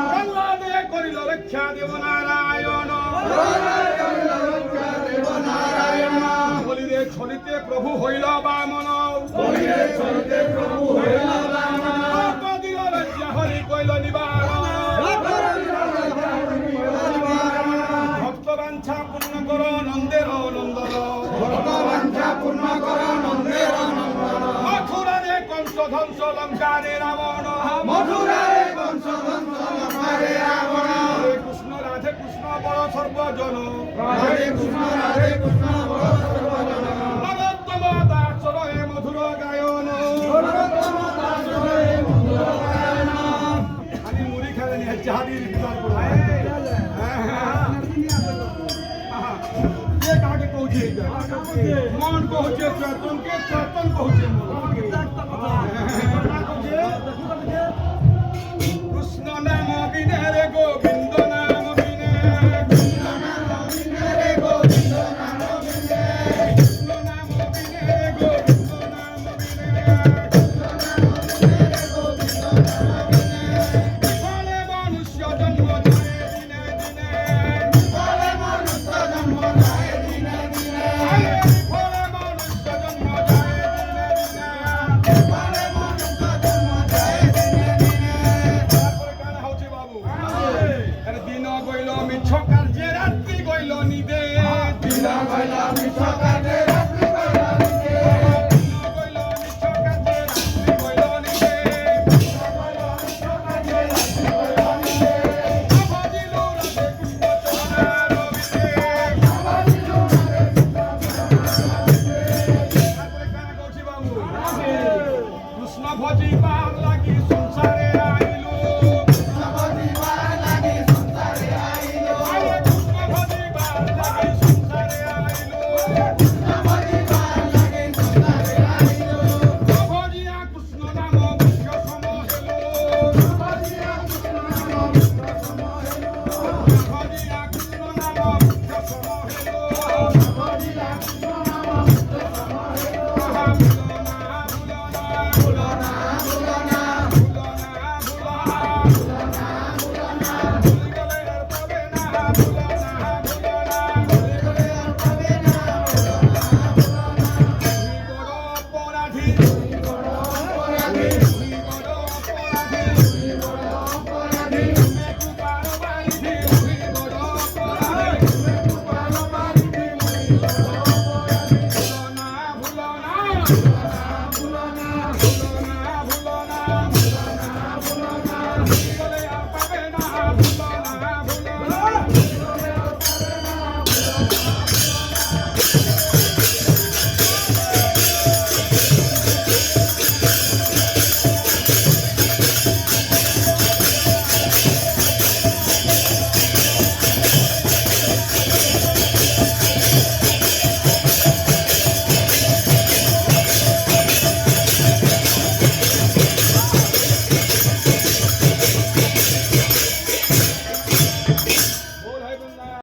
প্রহ্লাদে করিল রক্ষা দেব নারায়ণ বলিরে ছলিতে প্রভু হইল বামন দিল লজ্জা হরি কইল নিবারণ ভক্ত বাঞ্ছা পূর্ণ কর নন্দের নন্দন মথুরারে কংস ধ্বংস লঙ্কারে রাবণ হরে কৃষ্ণ রাধে কৃষ্ণ বড় সর্বজন নরোত্তম দাস হে মধুর গায়ন আমি মুড়ি খেলে নিয়ে চাহাদির কাকে কହୁছে মন কହୁছে চেতন কে চেতন কହୁছে মন